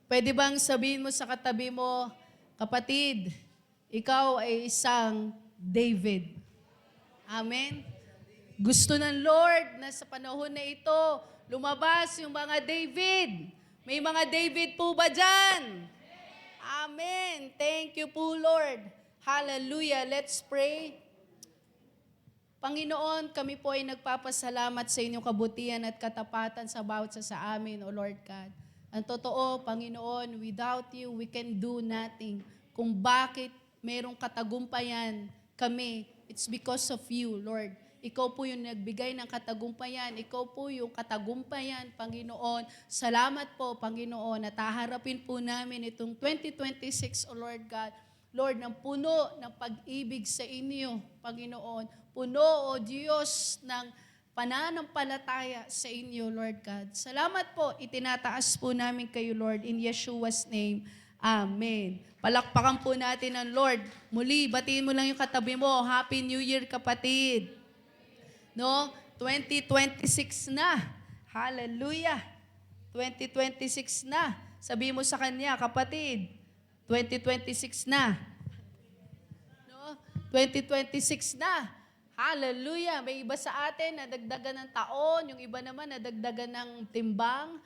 Pwede bang sabihin mo sa katabi mo, kapatid, ikaw ay isang David. Amen? Gusto ng Lord na sa panahon na ito, lumabas yung mga David. May mga David po ba dyan? Amen. Thank you po, Lord. Hallelujah. Let's pray. Panginoon, kami po ay nagpapasalamat sa inyong kabutihan at katapatan sa bawat sa amin, O Lord God. Ang totoo, Panginoon, without you, we can do nothing. Kung bakit merong katagumpayan kami, it's because of you, Lord. Ikaw po yung nagbigay ng katagumpayan. Ikaw po yung katagumpayan, Panginoon. Salamat po, Panginoon, at haharapin po namin itong 2026, O Lord God. Lord, ng puno ng pag-ibig sa inyo, Panginoon. Puno, O Diyos, ng pananampalataya sa inyo, Lord God. Salamat po, itinataas po namin kayo, Lord, in Yeshua's name. Amen. Palakpakan po natin ang Lord. Muli, batiin mo lang yung katabi mo. Happy New Year, kapatid. No? 2026 na. Hallelujah. 2026 na. Sabi mo sa kanya, kapatid, 2026 na. No? 2026 na. Hallelujah. May iba sa atin nadagdagan ng taon, yung iba naman nadagdagan ng timbang.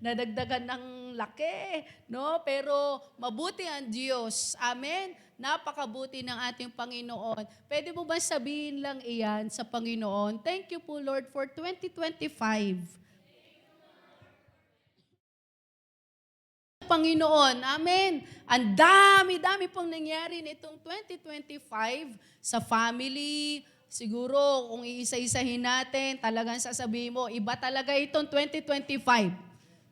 Nadagdagan ng laki, no? Pero mabuti ang Diyos. Amen? Napakabuti ng ating Panginoon. Pwede mo ba sabihin lang iyan sa Panginoon? Thank you po, Lord, for 2025. Panginoon, amen. Ang dami-dami pong nangyari nitong 2025 sa family. Siguro, kung iisa-isahin natin, talagang sasabihin mo, iba talaga itong 2025.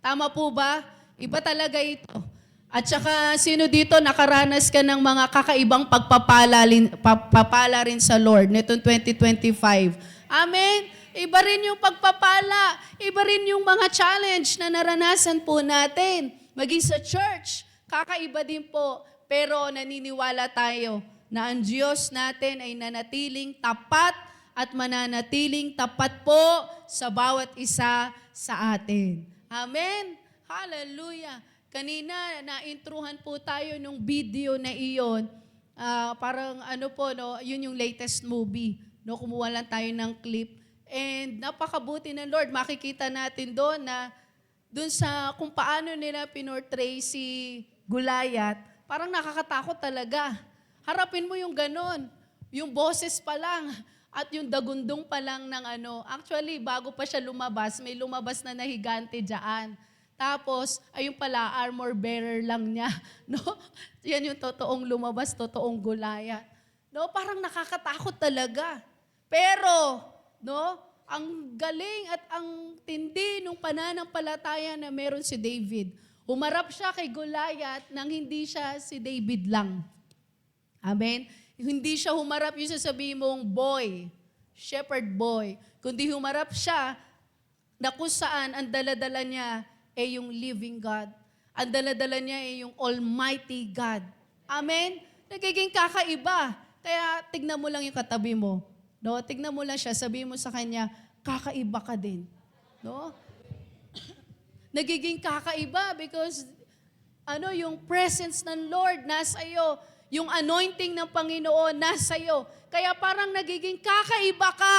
Tama po ba? Iba talaga ito. At saka, sino dito nakaranas ka ng mga kakaibang pagpapala rin sa Lord nitong 2025? Amen? Iba rin yung pagpapala. Iba rin yung mga challenge na naranasan po natin. Maging sa church, kakaiba din po. Pero naniniwala tayo na ang Diyos natin ay nanatiling tapat at mananatiling tapat po sa bawat isa sa atin. Amen? Hallelujah. Kanina, na-intruhan po tayo nung video na iyon. Parang ano po, no, yun yung latest movie. No, kumuha lang tayo ng clip. And napakabuti ng Lord. Makikita natin doon na doon sa kung paano nila pinortray si Goliath, parang nakakatakot talaga. Harapin mo yung ganon. Yung boses pa lang at yung dagundong pa lang ng ano. Actually, bago pa siya lumabas, may lumabas na higante dyan. Tapos, ayun pala, armor bearer lang niya. No? Yan yung totoong lumabas, totoong Goliath. No? Parang nakakatakot talaga. Pero, no? Ang galing at ang tindi nung pananampalataya na meron si David. Humarap siya kay Goliath nang hindi siya si David lang. Amen? Hindi siya humarap yung sasabihin mong boy, shepherd boy. Kundi humarap siya na kung saan ang daladala niya ay yung living God. Ang daladala niya ay yung Almighty God. Amen? Nagiging kakaiba. Kaya tignan mo lang yung katabi mo. No, tignan mo lang siya, sabihin mo sa kanya, kakaiba ka din. No? Nagiging kakaiba because yung presence ng Lord nasa iyo, yung anointing ng Panginoon nasa iyo. Kaya parang nagiging kakaiba ka.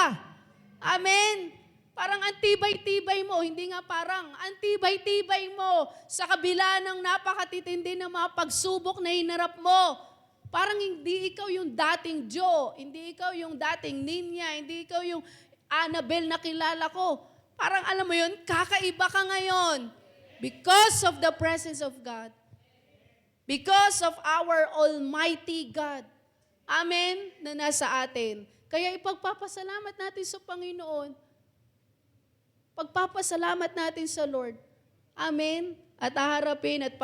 Amen. Parang antibay-tibay mo, hindi nga parang antibay-tibay mo sa kabila ng napakatitindi ng mga pagsubok na hinarap mo. Parang hindi ikaw yung dating Joe, hindi ikaw yung dating Ninya, hindi ikaw yung Annabelle na kilala ko. Parang alam mo yun, kakaiba ka ngayon. Because of the presence of God. Because of our Almighty God. Amen? Na nasa atin. Kaya ipagpapasalamat natin sa Panginoon. Pagpapasalamat natin sa Lord. Amen? At haharapin at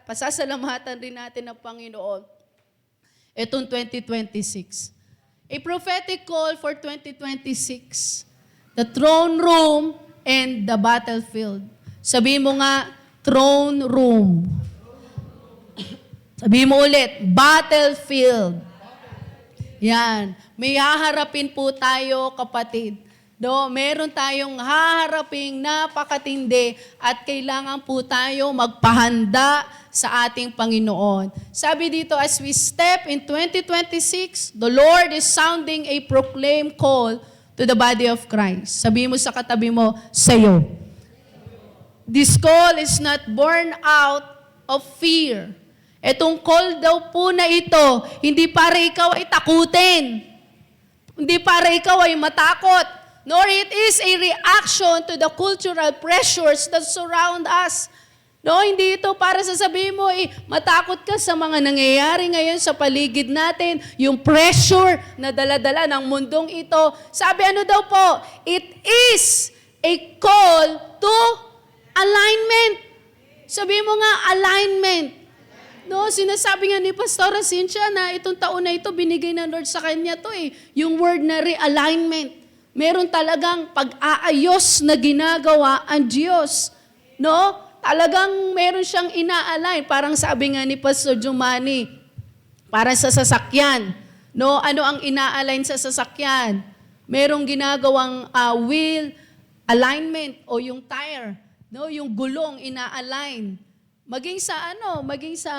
pasasalamatan rin natin ng Panginoon. Itong 2026. A prophetic call for 2026. The throne room and the battlefield. Sabihin mo nga, throne room. Sabihin mo ulit, battlefield. Yan. May haharapin po tayo, kapatid. No, meron tayong haharaping napakatindi at kailangan po tayo magpahanda sa ating Panginoon. Sabi dito, as we step in 2026, the Lord is sounding a proclaim call to the body of Christ. Sabi mo sa katabi mo, sa'yo. This call is not born out of fear. Etong call daw po na ito, hindi para ikaw ay takutin. Hindi para ikaw ay matakot. Nor it is a reaction to the cultural pressures that surround us. No, hindi ito para sasabihin mo, matakot ka sa mga nangyayari ngayon sa paligid natin, yung pressure na dala-dala ng mundong ito. Sabi ano daw po? It is a call to alignment. Sabi mo nga, alignment. No, sinasabi nga ni Pastora Cynthia na itong taon na ito, binigay ng Lord sa kanya to yung word na realignment. Meron talagang pag-aayos na ginagawa ang Diyos. No? Talagang meron siyang ina-align. Parang sabi nga ni Pastor Jumani, para sa sasakyan. No? Ano ang ina-align sa sasakyan? Merong ginagawang wheel alignment o yung tire. No? Yung gulong ina-align. Maging sa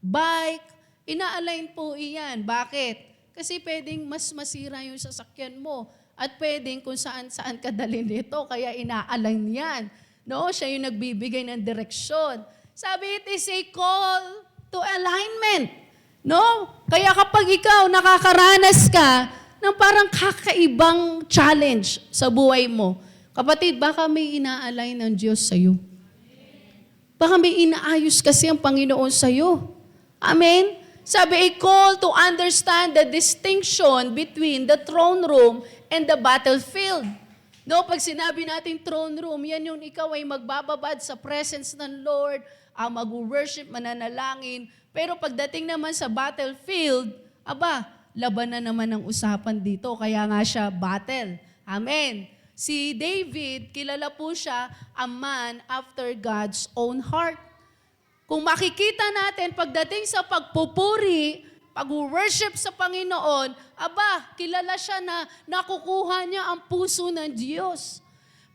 bike, ina-align po iyan. Bakit? Kasi pwedeng mas masira yung sasakyan mo at pwedeng kung saan-saan ka dalhin nito, kaya ina-align yan. No, siya yung nagbibigay ng direksyon. Sabi, it is a call to alignment. No? Kaya kapag ikaw nakakaranas ka ng parang kakaibang challenge sa buhay mo, kapatid, baka may ina-align ng Diyos sa'yo. Baka may inaayos kasi ang Panginoon sa'yo. Amen? Sabi, a call to understand the distinction between the throne room and the battlefield. No, pag sinabi natin throne room, yan yung ikaw ay magbababad sa presence ng Lord, mag-worship, mananalangin. Pero pagdating naman sa battlefield, laban na naman ang usapan dito. Kaya nga siya battle. Amen. Si David, kilala po siya, a man after God's own heart. Kung makikita natin, pagdating sa pagpupuri, pag-worship sa Panginoon, kilala siya na nakukuha niya ang puso ng Diyos.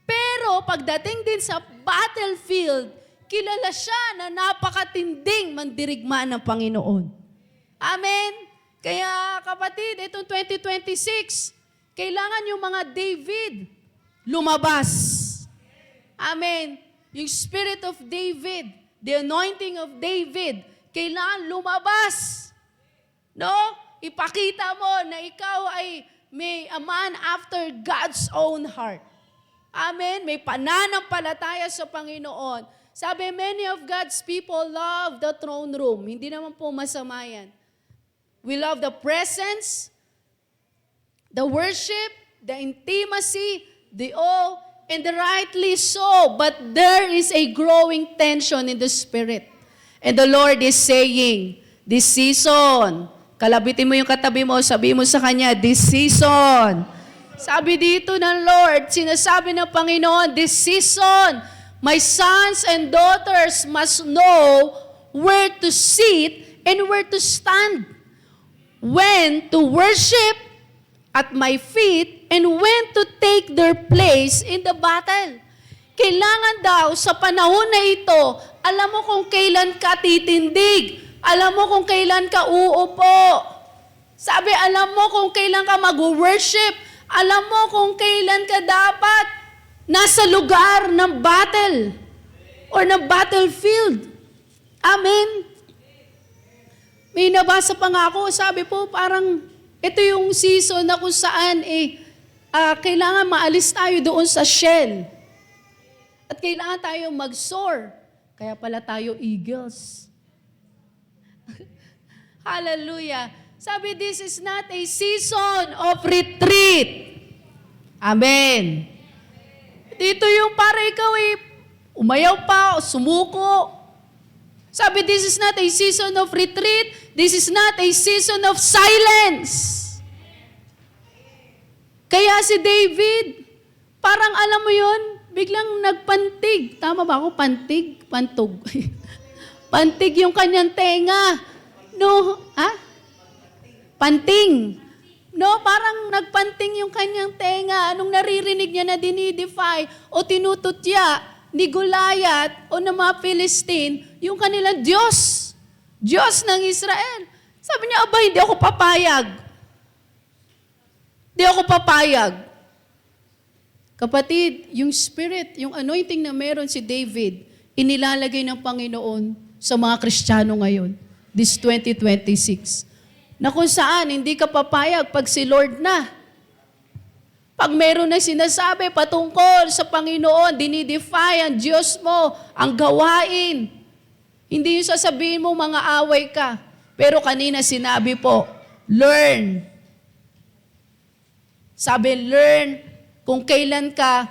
Pero pagdating din sa battlefield, kilala siya na napakatinding mandirigma ng Panginoon. Amen? Kaya kapatid, itong 2026, kailangan yung mga David lumabas. Amen? Yung spirit of David, the anointing of David, kailangan lumabas. No? Ipakita mo na ikaw ay may a man after God's own heart. Amen? May pananampalataya sa Panginoon. Sabi, many of God's people love the throne room. Hindi naman po masama yan. We love the presence, the worship, the intimacy, the awe, and rightly so, but there is a growing tension in the spirit. And the Lord is saying, this season, kalabitin mo yung katabi mo, sabi mo sa kanya, this season. Sabi dito ng Lord, sinasabi ng Panginoon, this season, my sons and daughters must know where to sit and where to stand, when to worship at my feet, and when to take their place in the battle. Kailangan daw sa panahon na ito, alam mo kung kailan ka titindig. Alam mo kung kailan ka uupo. Sabi, alam mo kung kailan ka mag-worship. Alam mo kung kailan ka dapat nasa lugar ng battle or ng battlefield. Amen? May nabasa pa nga ako, sabi po parang ito yung season na kung saan kailangan maalis tayo doon sa shell. At kailangan tayo mag-soar. Kaya pala tayo eagles. Hallelujah. Sabi, this is not a season of retreat. Amen. Dito yung para ikaw umayaw pa o sumuko. Sabi, this is not a season of retreat. This is not a season of silence. Kaya si David, parang alam mo yun, biglang nagpantig. Tama ba ako? Pantig? Pantog. Pantig yung kanyang tenga. No, ha? Panting. No, parang nagpanting yung kanyang tenga. Anong naririnig niya na dinidefy o tinututya ni Goliath o ng mga Philistine, yung kanilang Diyos. Diyos ng Israel. Sabi niya, aba, hindi ako papayag. Hindi ako papayag. Kapatid, yung spirit, yung anointing na meron si David, inilalagay ng Panginoon sa mga Kristiyano ngayon, this 2026. Na kung saan, hindi ka papayag pag si Lord na. Pag meron na sinasabi patungkol sa Panginoon, dinidefy ang Diyos mo, ang gawain. Hindi yung sasabihin mo mga away ka. Pero kanina sinabi po, learn. Sabi, learn kung kailan ka,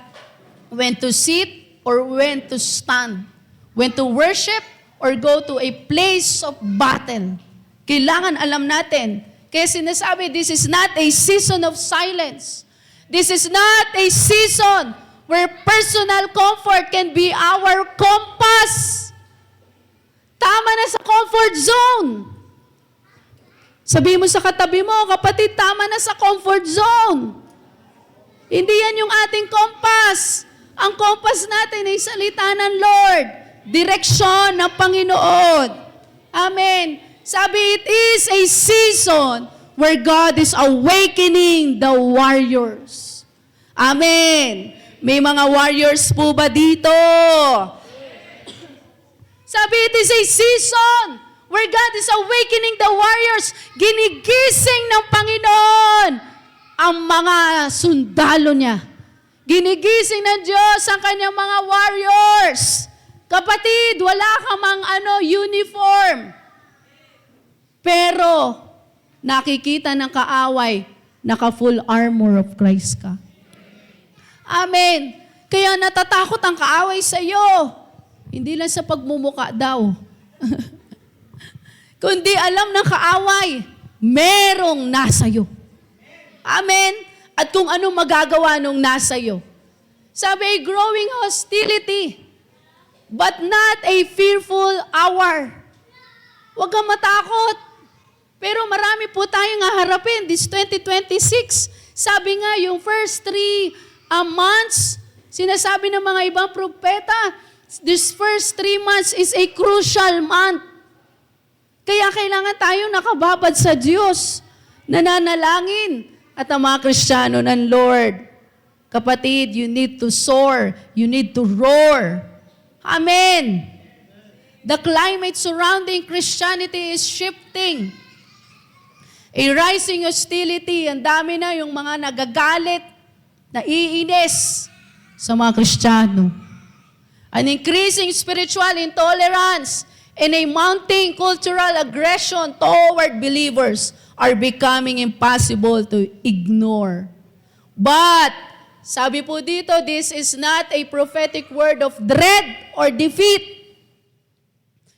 when to sit or when to stand. When to worship or go to a place of battle. Kailangan alam natin. Kaya sinasabi, this is not a season of silence. This is not a season where personal comfort can be our compass. Tama na sa comfort zone. Sabihin mo sa katabi mo, kapatid, tama na sa comfort zone. Hindi yan yung ating compass. Ang compass natin ay salita ng Lord. Direksyon ng Panginoon. Amen. Sabi, it is a season where God is awakening the warriors. Amen. May mga warriors po ba dito? Sabi, it is a season where God is awakening the warriors. Ginigising ng Panginoon ang mga sundalo niya. Ginigising ng Diyos ang kanyang mga warriors. Kapatid, wala ka mang uniform. Pero, nakikita ng kaaway, naka-full armor of Christ ka. Amen. Kaya natatakot ang kaaway sa iyo. Hindi lang sa pagmumuka daw. Kundi alam ng kaaway, merong nasa iyo. Amen. At kung anong magagawa nung nasa iyo. Sabi, growing hostility, but not a fearful hour. Huwag kang matakot. Pero marami po tayong haharapin this 2026. Sabi nga, yung first 3 months, sinasabi ng mga ibang propeta, this first 3 months is a crucial month. Kaya kailangan tayong nakababad sa Diyos, nananalangin, at ang mga Kristiyano ng Lord. Kapatid, you need to soar. You need to roar. Amen. The climate surrounding Christianity is shifting. A rising hostility, ang dami na yung mga nagagalit, naiinis sa mga Kristiyano. An increasing spiritual intolerance and a mounting cultural aggression toward believers are becoming impossible to ignore. But, sabi po dito, this is not a prophetic word of dread or defeat.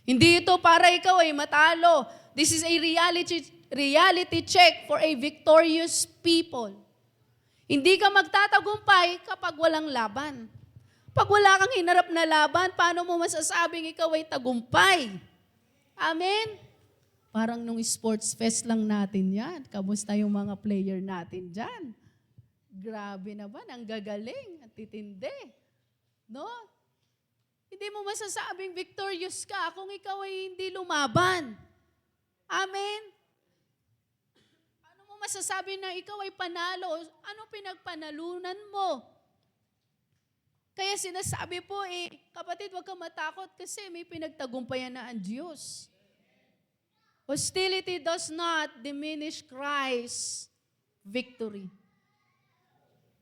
Hindi ito para ikaw ay matalo. This is a reality check for a victorious people. Hindi ka magtatagumpay kapag walang laban. Pag wala kang hinarap na laban, paano mo masasabing ikaw ay tagumpay? Amen? Parang nung sports fest lang natin yan. Kamusta yung mga player natin dyan? Grabe naman, ang gagaling, ang titindi. No? Hindi mo masasabing victorious ka kung ikaw ay hindi lumaban. Amen? Ano mo masasabi na ikaw ay panalo? Ano pinagpanalunan mo? Kaya sinasabi po kapatid, huwag kang matakot kasi may pinagtagumpayan na ang Diyos. Hostility does not diminish Christ's victory.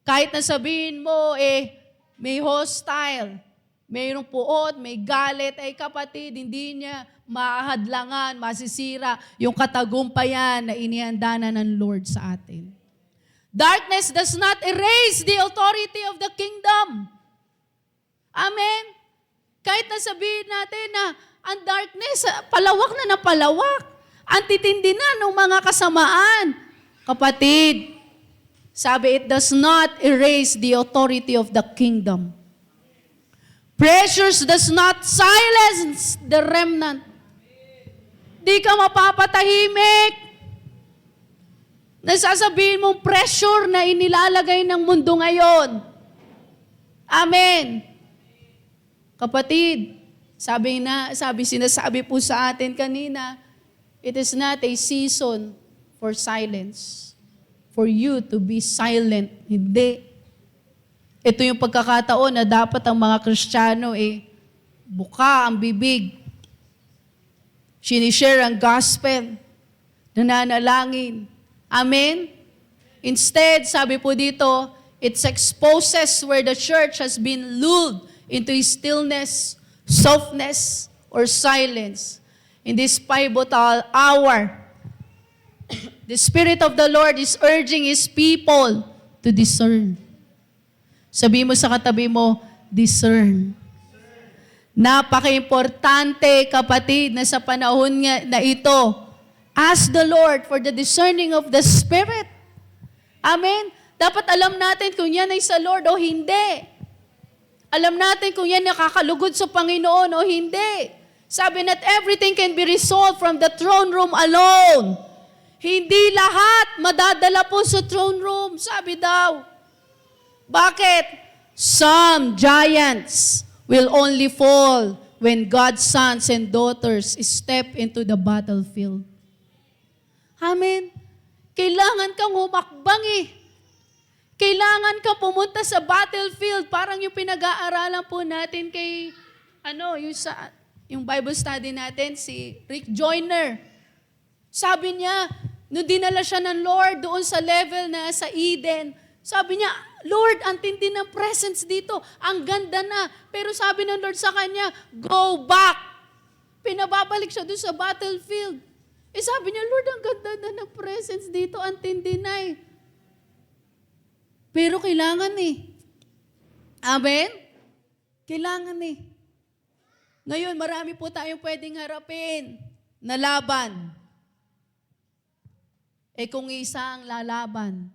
Kahit na sabihin mo, may hostile, mayroong puot, may galit, kapatid, hindi niya mahadlangan, masisira yung katagumpayan na inihanda na ng Lord sa atin. Darkness does not erase the authority of the kingdom. Amen? Kahit na sabihin natin na ang darkness, palawak na palawak, ang titindi na ng mga kasamaan. Kapatid, sabi, it does not erase the authority of the kingdom. Pressures does not silence the remnant. Di ka mapapatahimik. Nasasabihin mong pressure na inilalagay ng mundo ngayon. Amen. Kapatid, sinasabi po sa atin kanina, it is not a season for silence. For you to be silent. Hindi. Ito yung pagkakataon na dapat ang mga Kristiyano buka ang bibig. Sinishare ang gospel. Nananalangin. Amen? Instead, sabi po dito, it exposes where the church has been lulled into stillness, softness, or silence. In this pivotal hour, the Spirit of the Lord is urging His people to discern. Sabi mo sa katabi mo, discern. Napaka-importante, kapatid, na sa panahon na ito, ask the Lord for the discerning of the Spirit. Amen? Dapat alam natin kung yan ay sa Lord o hindi. Alam natin kung yan nakakalugod sa Panginoon o hindi. Sabi not everything can be resolved from the throne room alone. Hindi lahat madadala po sa throne room, sabi daw. Bakit? Some giants will only fall when God's sons and daughters step into the battlefield. Amen? Kailangan kang humakbang Kailangan ka pumunta sa battlefield. Parang yung pinag-aaralan po natin kay, yung Bible study natin, si Rick Joyner. Sabi niya, nung dinala siya ng Lord doon sa level na sa Eden, sabi niya, Lord, ang tindi ng presence dito. Ang ganda na. Pero sabi ng Lord sa kanya, go back. Pinababalik siya doon sa battlefield. Sabi niya, Lord, ang ganda na ng presence dito. Ang tindi na Pero kailangan Amen? Kailangan Ngayon, marami po tayong pwedeng harapin na laban. Kung isa ang lalaban.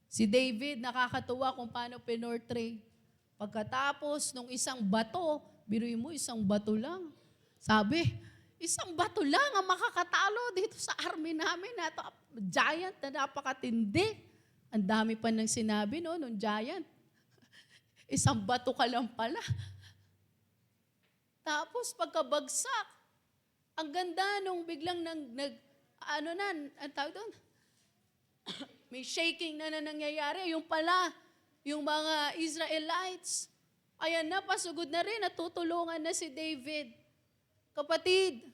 Si David, nakakatuwa kung paano pinortray. Pagkatapos nung isang bato, biruin mo, isang bato lang. Sabi, isang bato lang ang makakatalo dito sa army namin na ito. Giant na napakatindi. Ang dami pa nang sinabi nung giant. Isang bato ka lang pala. Tapos pagkabagsak, ang ganda nung biglang ang tawag doon? May shaking na nangyayari. Yung pala, yung mga Israelites, ayan na, pasugod na rin, natutulungan na si David. Kapatid,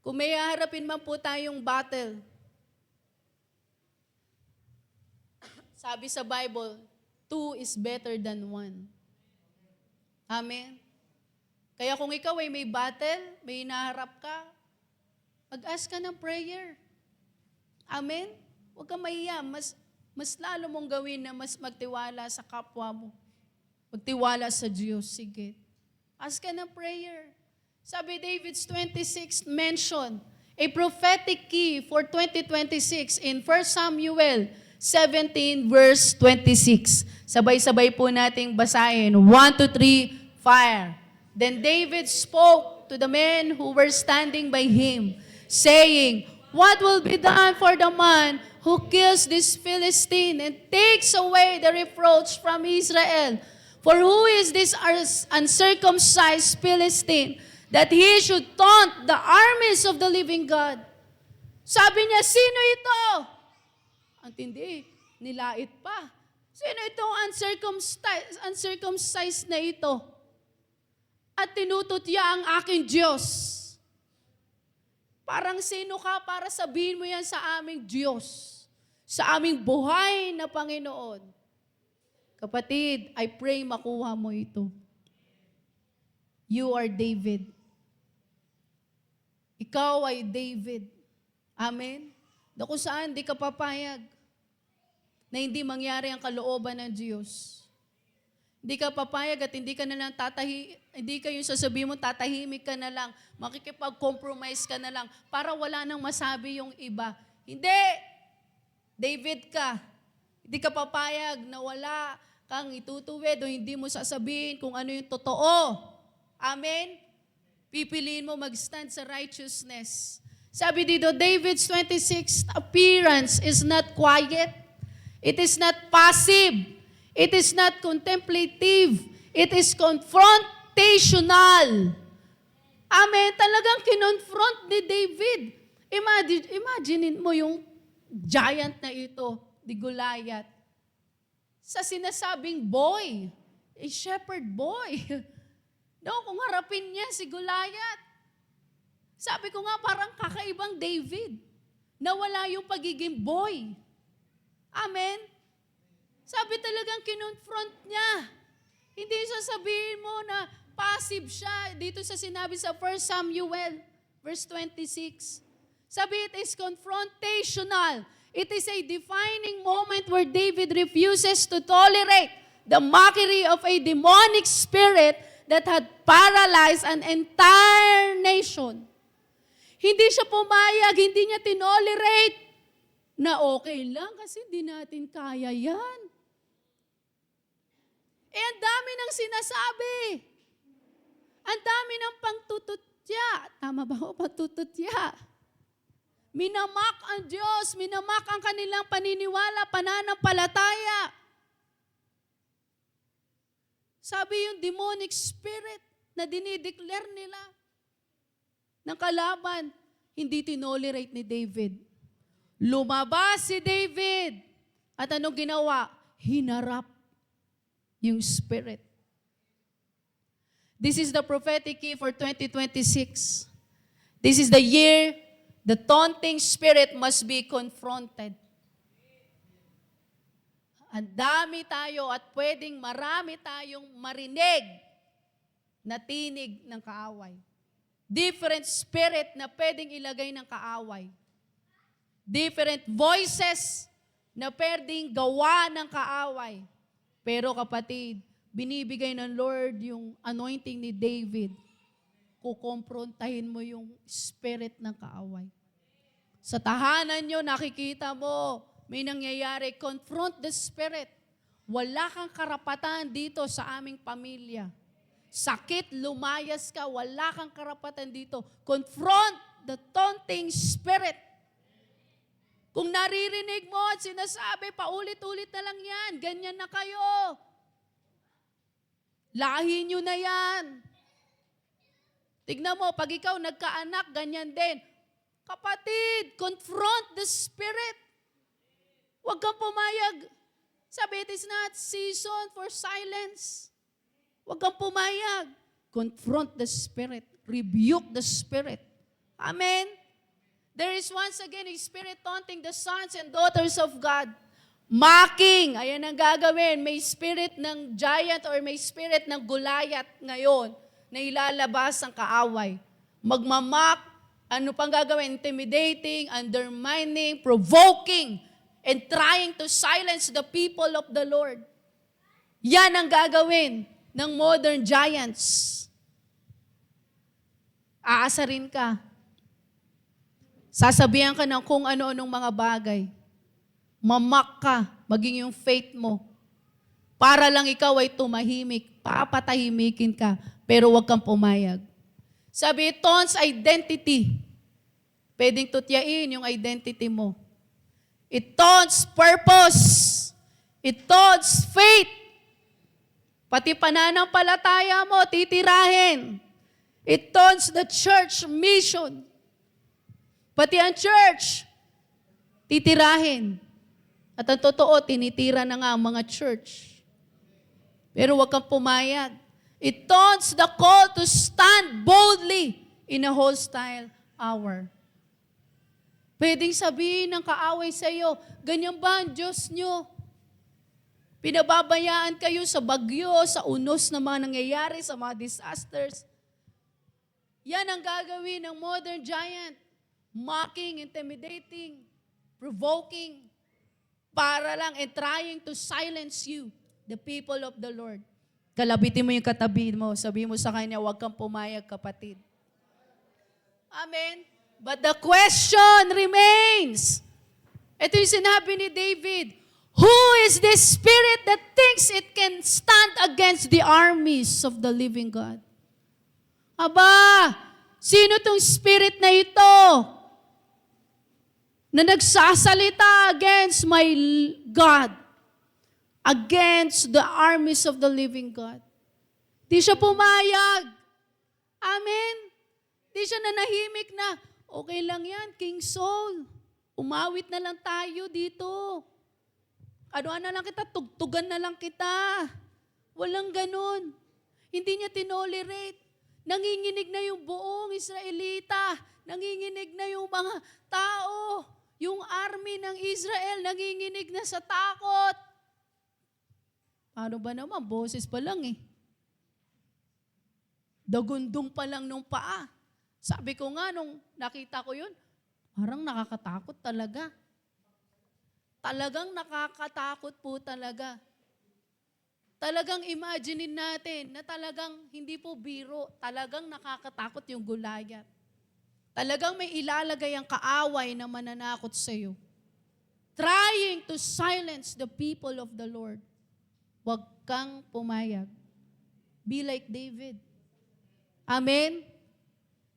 kung may haharapin man po tayong battle, sabi sa Bible, 2 is better than 1. Amen? Kaya kung ikaw ay may battle, may hinaharap ka, mag-ask ka ng prayer. Amen? Huwag kang mahiya. Mas lalo mong gawin na mas magtiwala sa kapwa mo. Magtiwala sa Diyos. Sige. Ask ka ng prayer. Sabi David's 26th mention, a prophetic key for 2026 in 1 Samuel 17 verse 26. Sabay-sabay po nating basahin. 1, 2, 3, fire. Then David spoke to the men who were standing by him, saying, what will be done for the man who kills this Philistine and takes away the reproach from Israel? For who is this uncircumcised Philistine that he should taunt the armies of the living God? Sabi niya, sino ito? Ang tindi, nilait pa. Sino itong uncircumcised na ito? At tinututya ang aking Diyos. Parang sino ka para sabihin mo yan sa aming Diyos? Sa aming buhay na Panginoon. Kapatid, I pray makuha mo ito. You are David. Ikaw ay David. Amen? Na kung saan di ka papayag na hindi mangyari ang kalooban ng Diyos. Hindi ka papayag at hindi ka na lang hindi ka yung sasabihin mo, tatahimik ka na lang, makikipag-compromise ka na lang para wala nang masabi yung iba. Hindi! David ka. Hindi ka papayag na wala kang itutuwid o hindi mo sasabihin kung ano yung totoo. Amen? Pipiliin mo mag-stand sa righteousness. Sabi dito, David's 26th appearance is not quiet. It is not passive. It is not contemplative. It is confrontational. Amen. Talagang kinonfront ni David. Imagine mo yung giant na ito, di Goliath. Sa sinasabing boy, a shepherd boy. No, kung harapin niya si Goliath. Sabi ko nga parang kakaibang David. Nawala yung pagiging boy. Amen? Sabi talagang kinonfront niya. Hindi sasabihin mo na passive siya. Dito sa sinabi sa 1 Samuel, verse 26. Sabi it is confrontational. It is a defining moment where David refuses to tolerate the mockery of a demonic spirit that had paralyzed an entire nation. Hindi siya pumayag, hindi niya tinolerate na okay lang kasi hindi natin kaya yan. Ang dami ng sinasabi. Ang dami ng pangtututya. Tama ba o pagtututya? Minamak ang Diyos, minamak ang kanilang paniniwala, pananampalataya. Sabi yung demonic spirit na dinideclare nila ng kalaban, hindi tinolerate ni David. Lumabas si David. At anong ginawa? Hinarap yung spirit. This is the prophetic key for 2026. This is the year the taunting spirit must be confronted. Ang dami tayo at pwedeng marami tayong marinig na tinig ng kaaway. Different spirit na pwedeng ilagay ng kaaway. Different voices na pwedeng gawa ng kaaway. Pero kapatid, binibigay ng Lord yung anointing ni David. Kukomprontahin mo yung spirit ng kaaway. Sa tahanan nyo, nakikita mo, may nangyayari, confront the spirit. Wala kang karapatan dito sa aming pamilya. Sakit, lumayas ka, wala kang karapatan dito. Confront the taunting spirit. Kung naririnig mo at sinasabi, paulit-ulit na lang yan, ganyan na kayo. Lahi nyo na yan. Tignan mo, pag ikaw nagkaanak, ganyan din. Kapatid, confront the spirit. Huwag kang pumayag. Sabi, it is not season for silence. Huwag kang pumayag. Confront the spirit. Rebuke the spirit. Amen? There is once again a spirit taunting the sons and daughters of God. Mocking. Ayan ang gagawin. May spirit ng giant or may spirit ng Goliath ngayon na ilalabas ang kaaway. Magmamak. Ano pang gagawin? Intimidating, undermining, provoking, and trying to silence the people of the Lord. Yan ang gagawin ng modern giants. Aasarin ka. Sasabihan ka ng kung ano-anong mga bagay. Mamak ka, maging yung faith mo. Para lang ikaw ay tumahimik, papatahimikin ka, pero huwag kang pumayag. Sabi, it taunts identity. Pwedeng tutyain yung identity mo. It taunts purpose. It taunts faith. Pati pananampalataya mo, titirahin. It taunts the church mission. Pati ang church, titirahin. At ang totoo, tinitira na nga ang mga church. Pero huwag kang pumayag. It taunts the call to stand boldly in a hostile hour. Pwedeng sabihin ng kaaway sa iyo, ganyan ba ang Diyos nyo? Pinababayaan kayo sa bagyo, sa unos na mga nangyayari, sa mga disasters. Yan ang gagawin ng modern giant. Mocking, intimidating, provoking, para lang and trying to silence you, the people of the Lord. Kalabitin mo yung katabi mo, sabihin mo sa kanya, huwag kang pumayag, kapatid. Amen? But the question remains. Ito yung sinabi ni David, who is this spirit that thinks it can stand against the armies of the living God? Aba, sino tong spirit na ito na nagsasalita against my God, against the armies of the living God. Di siya pumayag. Amen? Di siya nanahimik na, okay lang yan, King Saul. Umawit na lang tayo dito. Ano na lang kita, tugtugan na lang kita. Walang ganun. Hindi niya tinolerate. Nanginginig na yung buong Israelita. Nanginginig na yung mga tao. Yung army ng Israel, nanginginig na sa takot. Ano ba naman? Boses pa lang eh. Dagundong pa lang nung paa. Sabi ko nga, nung nakita ko yun, parang nakakatakot talaga. Talagang nakakatakot po talaga. Talagang imaginein natin na talagang hindi po biro, talagang nakakatakot yung Goliath. Talagang may ilalagay ang kaaway na mananakot sa iyo. Trying to silence the people of the Lord. Huwag kang pumayag. Be like David. Amen?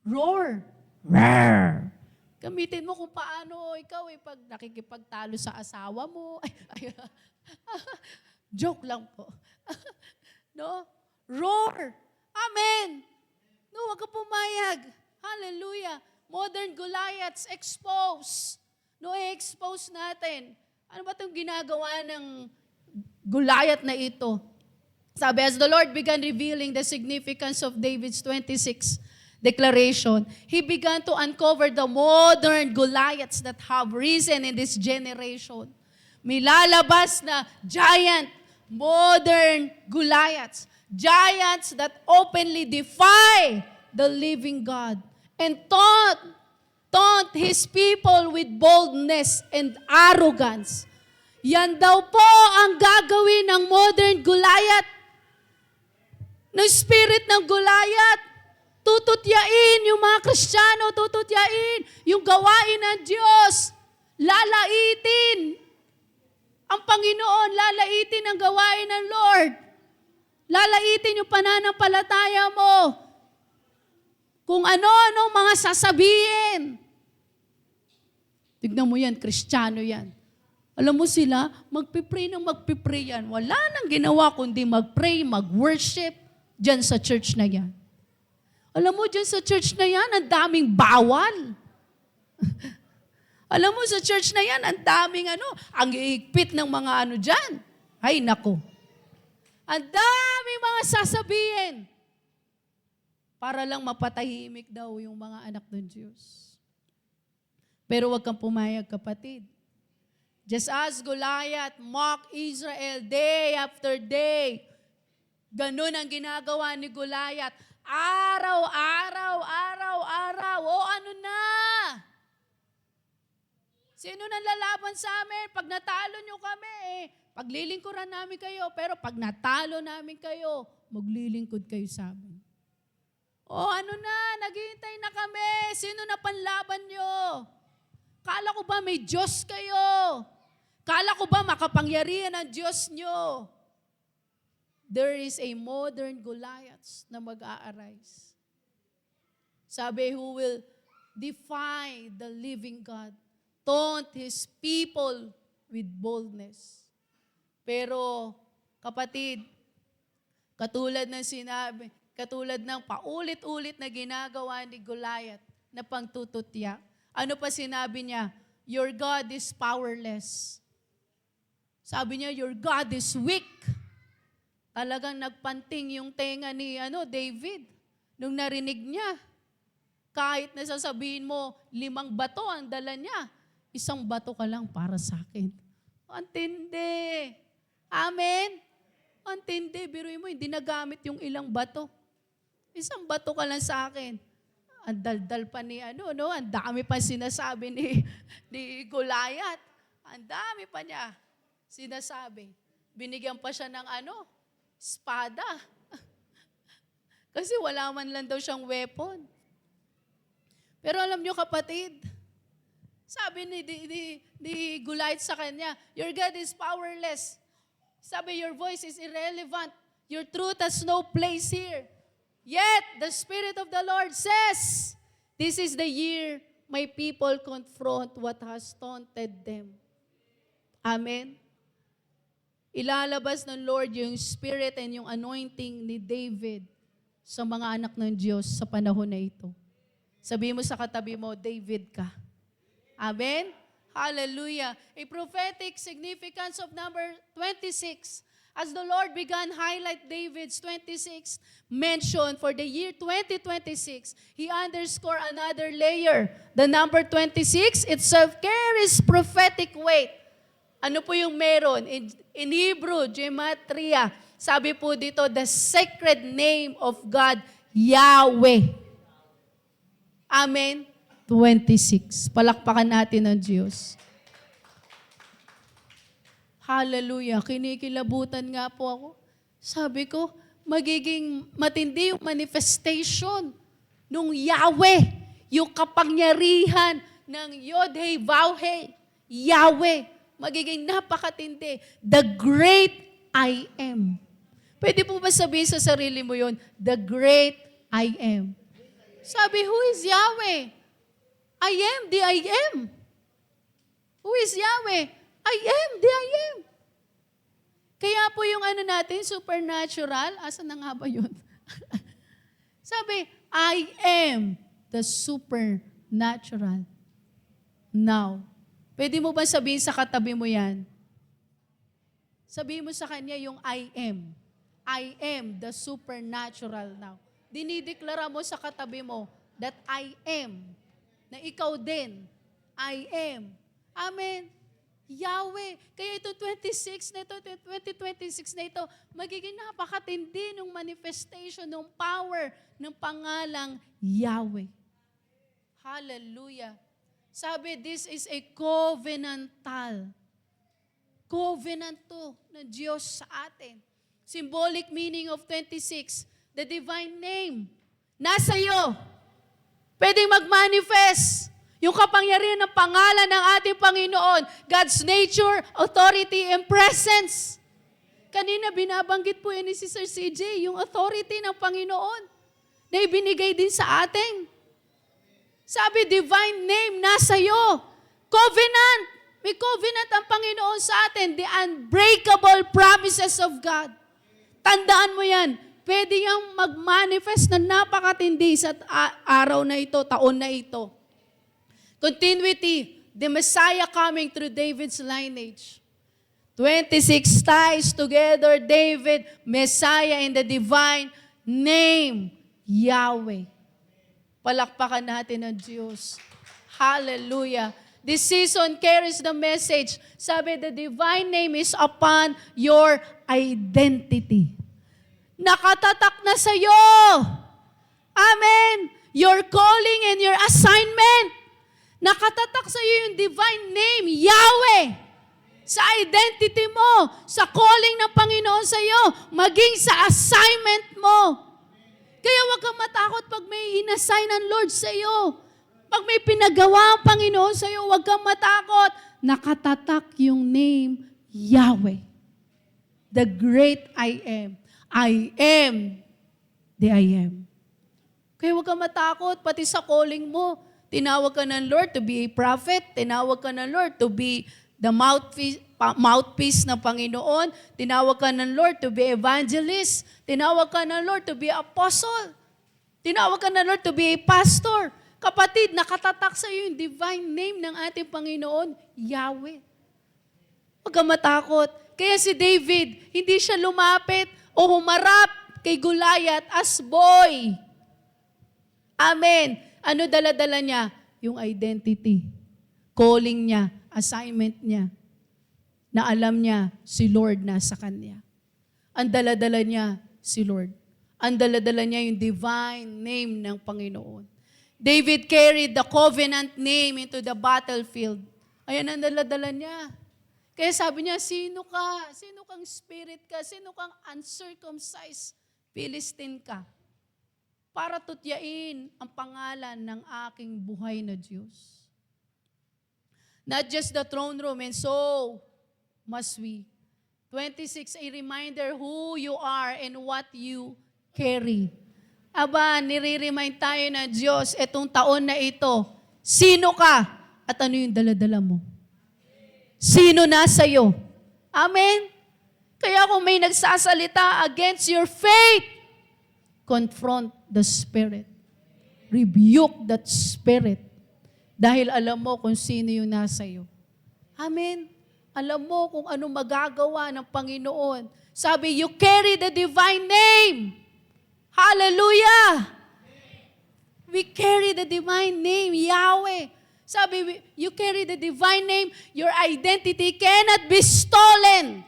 Roar. Roar. Gamitin mo kung paano ikaw pag nakikipagtalo sa asawa mo. Joke lang po. No? Roar. Amen. No, huwag ka pumayag. Hallelujah. Modern Goliaths expose. No, i-expose natin. Ano ba itong ginagawa ng Goliath na ito? Sabi, as the Lord began revealing the significance of David's 26 declaration, He began to uncover the modern Goliaths that have risen in this generation. May lalabas na giant, modern Goliaths. Giants that openly defy the living God and taunt His people with boldness and arrogance. Yan daw po ang gagawin ng modern Goliath. Ng spirit ng Goliath. Tututyain yung mga Kristiyano, tututyain yung gawain ng Diyos. Lalaitin ang Panginoon, lalaitin ang gawain ng Lord. Lalaitin yung pananampalataya mo. Kung ano-ano mga sasabihin. Tignan mo yan, Kristiyano yan. Alam mo sila, magpipray yan. Wala nang ginawa kundi magpray, mag-worship dyan sa church na yan. Alam mo, dyan sa church na yan, ang daming bawal. Alam mo, sa church na yan, ang daming ang higpit ng mga dyan. Ay, nako. Ang daming mga sasabihin. Para lang mapatahimik daw yung mga anak ng Diyos. Pero wag kang pumayag, kapatid. Just as Goliath mocked Israel day after day, ganun ang ginagawa ni Goliath. Araw. O ano na? Sino nang lalaban sa amin? Pag natalo nyo kami, paglilingkuran namin kayo. Pero pag natalo namin kayo, maglilingkod kayo sa amin. O ano na? Naghihintay na kami. Sino na panlaban nyo? Kala ko ba may Diyos kayo? Kala ko ba makapangyarihan ang Diyos nyo? There is a modern Goliath na mag-a-arise. Sabi, who will defy the living God, taunt His people with boldness. Pero, kapatid, katulad ng paulit-ulit na ginagawa ni Goliath na pangtututya, ano pa sinabi niya? Your God is powerless. Sabi niya, your God is weak. Talagang nagpanting yung tenga ni David nung narinig niya. Kahit na sasabihin mo, 5 bato ang dala niya, 1 bato ka lang para sa akin. Antindi. Amen? Antindi. Biruin mo, hindi nagamit yung ilang bato. 1 bato ka lang sa akin. Ang daldal pa ni ang dami pa sinasabi ni Goliath. Ang dami pa niya sinasabi. Binigyan pa siya ng espada. Kasi wala man lang daw siyang weapon. Pero alam niyo, kapatid, sabi ni Goliath sa kanya, your God is powerless. Sabi, your voice is irrelevant. Your truth has no place here. Yet, the Spirit of the Lord says, this is the year my people confront what has taunted them. Amen? Ilalabas ng Lord yung spirit and yung anointing ni David sa mga anak ng Diyos sa panahon na ito. Sabi mo sa katabi mo, David ka. Amen? Hallelujah. A prophetic significance of number 26. As the Lord began highlight David's 26 mention for the year 2026, He underscored another layer. The number 26 itself carries prophetic weight. Ano po yung meron? In Hebrew, gematria. Sabi po dito, the sacred name of God, Yahweh. Amen? 26. Palakpakan natin ang Diyos. Hallelujah. Kinikilabutan nga po ako. Sabi ko, magiging matindi yung manifestation nung Yahweh, yung kapangyarihan ng Yod-Heh, Vav-Heh, Yahweh. Magiging napakatindi. The great I am. Pwede po ba sabihin sa sarili mo yon? The great I am. Sabi, who is Yahweh? I am the I am. Who is Yahweh? I am the I am. Kaya po yung ano natin, supernatural, asan na nga ba yun? Sabi, I am the supernatural. Now, pwede mo ba sabihin sa katabi mo yan? Sabihin mo sa kanya yung I am. I am the supernatural now. Dinideklara mo sa katabi mo that I am. Na ikaw din. I am. Amen. Yahweh. Kaya ito 26 na ito, 2026 na ito, magiging napakatindi ng manifestation, ng power, ng pangalang Yahweh. Hallelujah. Sabi, this is a covenantal. Covenant to ng Diyos sa atin. Symbolic meaning of 26, the divine name. Nasa iyo. Pwedeng mag-manifest yung kapangyarihan ng pangalan ng ating Panginoon, God's nature, authority, and presence. Kanina binabanggit po ni Sister CJ, yung authority ng Panginoon na ibinigay din sa atin. Sabi, divine name nasa iyo. Covenant. May covenant ang Panginoon sa atin. The unbreakable promises of God. Tandaan mo yan. Pwede yung mag-manifest na napakatindi sa araw na ito, taon na ito. Continuity, the Messiah coming through David's lineage. 26 ties together, David, Messiah in the divine name, Yahweh. Palakpakan natin ang Diyos. Hallelujah. This season carries the message. Sabi, the divine name is upon your identity. Nakatatak na sa iyo. Amen. Your calling and your assignment. Nakatatak sa iyo yung divine name, Yahweh. Sa identity mo, sa calling ng Panginoon sa iyo, maging sa assignment mo. Kaya huwag kang matakot pag may inassign ng Lord sa iyo. Pag may pinagawa ang Panginoon sa iyo, huwag kang matakot. Nakatatak yung name, Yahweh. The great I am. I am the I am. Kaya huwag kang matakot, pati sa calling mo. Tinawag ka ng Lord to be a prophet. Tinawag ka ng Lord to be the mouthpiece ng Panginoon. Tinawag ka ng Lord to be evangelist. Tinawag ka ng Lord to be apostle. Tinawag ka ng Lord to be a pastor. Kapatid, nakatatak sa iyo yung divine name ng ating Panginoon, Yahweh. Huwag kang matakot. Kaya si David, hindi siya lumapit o humarap kay Goliath as boy. Amen. Ano dala-dala niya? Yung identity. Calling niya, assignment niya. Na alam niya, si Lord nasa kanya. Ang dala-dala niya, si Lord. Ang dala-dala niya yung divine name ng Panginoon. David carried the covenant name into the battlefield. Ayan ang dala-dala niya. Kaya sabi niya, sino ka? Sino kang spirit ka? Sino kang uncircumcised Philistine ka? Para tutyain ang pangalan ng aking buhay na Diyos. Not just the throne room, and so must we. 26, a reminder who you are and what you carry. Aba, nire-remind tayo na Diyos, etong taon na ito, Sino ka? At ano yung daladala mo? Sino nasa iyo? Amen? Kaya kung may nagsasalita against your faith, confront the spirit. Rebuke that spirit. Dahil alam mo kung sino yung nasa iyo. Amen? Alam mo kung ano magagawa ng Panginoon. Sabi, you carry the divine name. Hallelujah! We carry the divine name, Yahweh. Sabi, you carry the divine name, your identity cannot be stolen.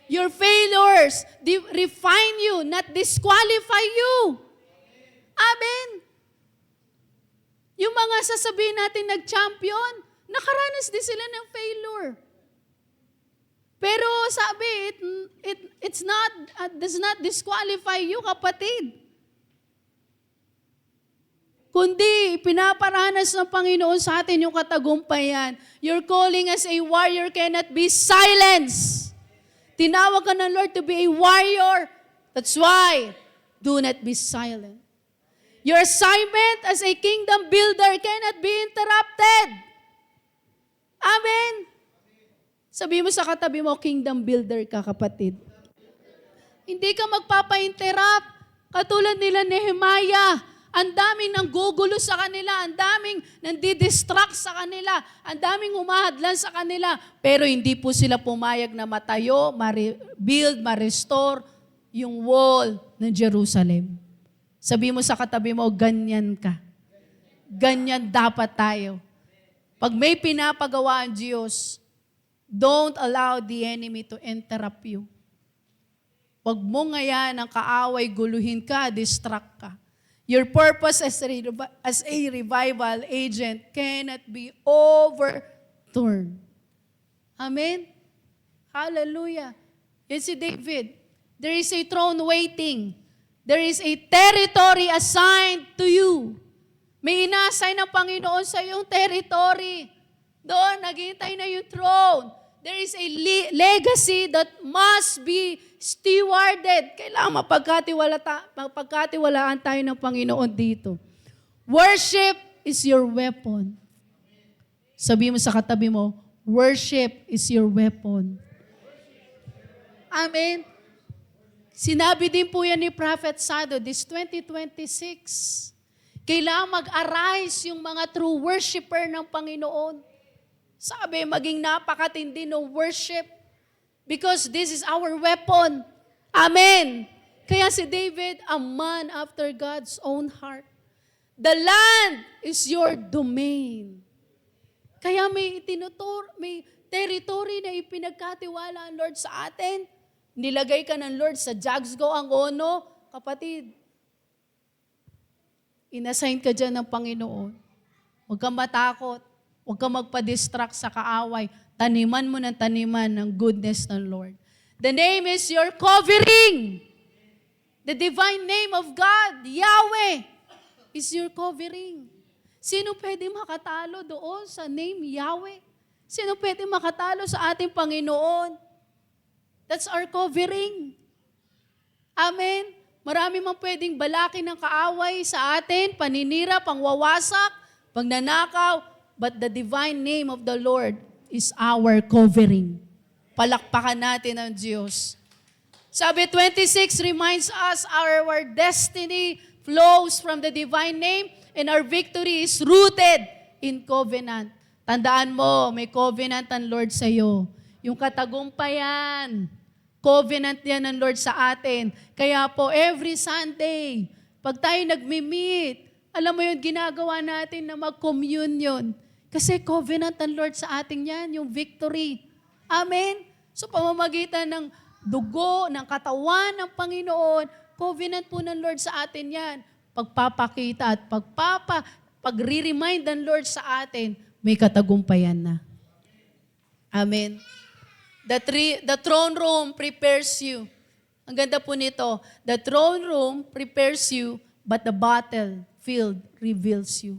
Your failures refine you, not disqualify you. Amen. Yung mga sasabihin natin nag-champion, nakaranas din sila ng failure. Pero sabi, it's not, does not disqualify you, kapatid. Kundi, pinaparanas ng Panginoon sa atin yung katagumpayan. Your calling as a warrior cannot be silenced. Tinawag ka ng Lord to be a warrior. That's why, do not be silent. Your assignment as a kingdom builder cannot be interrupted. Amen. Sabi mo sa katabi mo, kingdom builder ka, kapatid. Hindi ka magpapa-interrupt. Katulad nila Nehemiah. Ang daming nanggugulo sa kanila, ang daming nandidistract sa kanila, ang daming humahadlan sa kanila, pero hindi po sila pumayag na matayo, ma-build, ma-restore yung wall ng Jerusalem. Sabi mo sa katabi mo, ganyan ka. Ganyan dapat tayo. Pag may pinapagawa ang Diyos, don't allow the enemy to interrupt you. Huwag mo ngayon ang kaaway, guluhin ka, distract ka. Your purpose as a revival agent cannot be overturned. Amen? Hallelujah. Yan si David. There is a throne waiting. There is a territory assigned to you. May inassign ng Panginoon sa iyong territory. Doon, naghihintay na yung throne. There is a legacy that must be stewarded. Kailangan mapagkatiwalaan tayo ng Panginoon dito. Worship is your weapon. Sabi mo sa katabi mo, worship is your weapon. Amen. Sinabi din po yan ni Prophet Sado, this 2026, kailangan mag-arise yung mga true worshiper ng Panginoon. Sabi, maging napakatindi ng worship because this is our weapon. Amen. Kaya si David, a man after God's own heart. The land is your domain. Kaya may territory na ipinagkatiwala ang Lord sa atin. Nilagay ka ng Lord sa Jagsgo ang ono. Kapatid, inassign ka dyan ng Panginoon. Huwag kang matakot. Huwag kang magpa-distract sa kaaway. Taniman mo ng taniman ng goodness ng Lord. The name is your covering. The divine name of God, Yahweh, is your covering. Sino pwede makatalo doon sa name Yahweh? Sino pwede makatalo sa ating Panginoon? That's our covering. Amen. Marami mang pwedeng balakin ng kaaway sa atin, paninira, pangwawasak, pagnanakaw, but the divine name of the Lord is our covering. Palakpakan natin ang Diyos. Sabi 26 reminds us our destiny flows from the divine name and our victory is rooted in covenant. Tandaan mo, may covenant ang Lord sa iyo. Yung katagumpayan, covenant yan ng Lord sa atin. Kaya po, every Sunday, pag tayo nagmi-meet, alam mo yun, ginagawa natin na mag-communion. Kasi covenant ng Lord sa atin yan, yung victory. Amen? So, pamamagitan ng dugo, ng katawan ng Panginoon, covenant po ng Lord sa atin yan. Pagpapakita at pagre-remind ng Lord sa atin, may katagumpayan na. Amen. The throne room prepares you. Ang ganda po nito. The throne room prepares you, but the battlefield reveals you.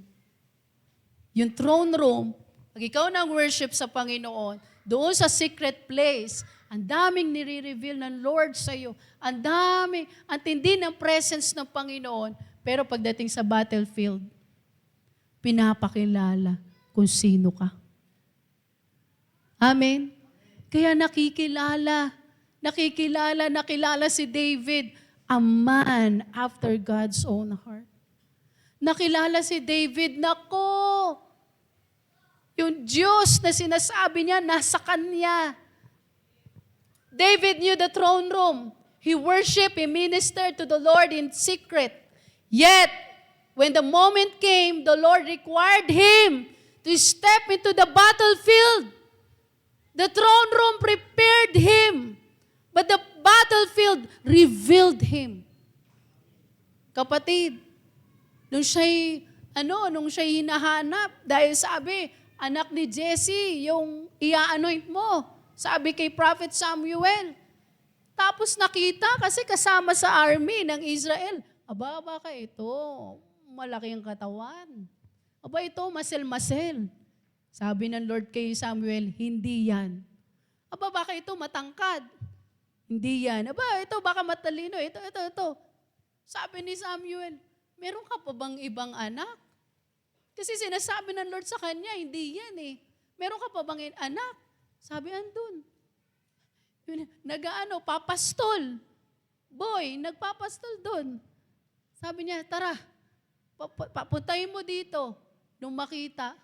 Yung throne room, pag ikaw nang worship sa Panginoon, doon sa secret place, ang daming nire-reveal ng Lord sa iyo. Ang tindi ng presence ng Panginoon, pero pagdating sa battlefield, pinapakilala kung sino ka. Amen? Kaya nakilala si David, a man after God's own heart. Nakilala si David, nako, yung Diyos na sinasabi niya, nasa kanya. David knew the throne room. He worshiped, he ministered to the Lord in secret. Yet, when the moment came, the Lord required him to step into the battlefield. The throne room prepared him, but the battlefield revealed him. Kapatid, nung siya'y hinahanap, dahil sabi, anak ni Jesse, yung i-anoint mo, sabi kay Prophet Samuel. Tapos nakita kasi kasama sa army ng Israel. Aba, baka ito, malaki ang katawan. Aba, ito, masel-masel. Sabi ng Lord kay Samuel, hindi yan. Aba, baka ito matangkad. Hindi yan. Aba, ito baka matalino. Ito. Sabi ni Samuel, meron ka pa bang ibang anak? Kasi sinasabi ng Lord sa kanya, hindi yan eh. Meron ka pa bang anak? Sabi, andun. Papastol. Boy, nagpapastol doon. Sabi niya, tara, papuntahin mo dito. Nung makita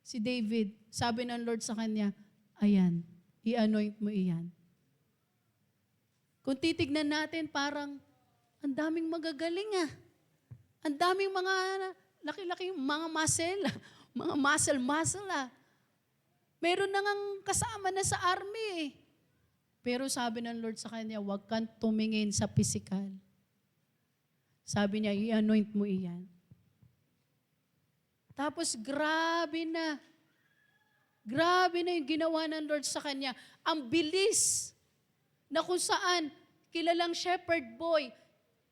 si David, sabi ng Lord sa kanya, ayan, i-anoint mo iyan. Kung titignan natin, parang, ang daming magagaling ah. Ang daming mga laki-laki mga muscle ah. Meron na ngang kasama na sa army eh. Pero sabi ng Lord sa kanya, huwag kang tumingin sa physical. Sabi niya, i-anoint mo iyan. Tapos grabe na yung ginawa ng Lord sa kanya. Ang bilis na kung saan kilalang shepherd boy,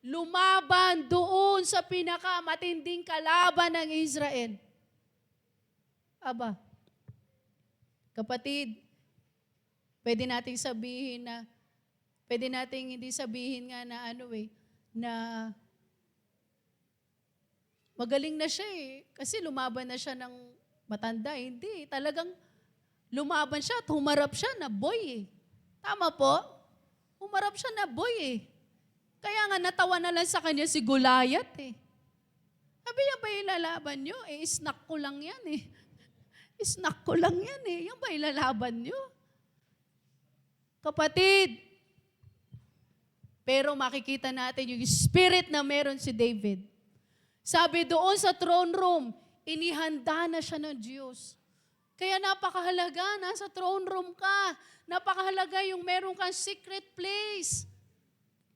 lumaban doon sa pinakamatinding kalaban ng Israel. Aba, kapatid, pwede nating hindi sabihin nga na na magaling na siya eh. Kasi lumaban na siya ng matanda. Hindi, talagang lumaban siya at humarap siya na boy eh. Tama po? Humarap siya na boy eh. Kaya nga natawa na lang sa kanya si Goliath eh. Sabi niya ba ilalaban nyo? Eh, snack ko lang yan eh. Snack ko lang yan eh. Yung ba ilalaban nyo? Kapatid, pero makikita natin yung spirit na meron si David. Sabi doon sa throne room, inihanda na siya ng Diyos. Kaya napakahalaga, nasa throne room ka. Napakahalaga yung meron kang secret place.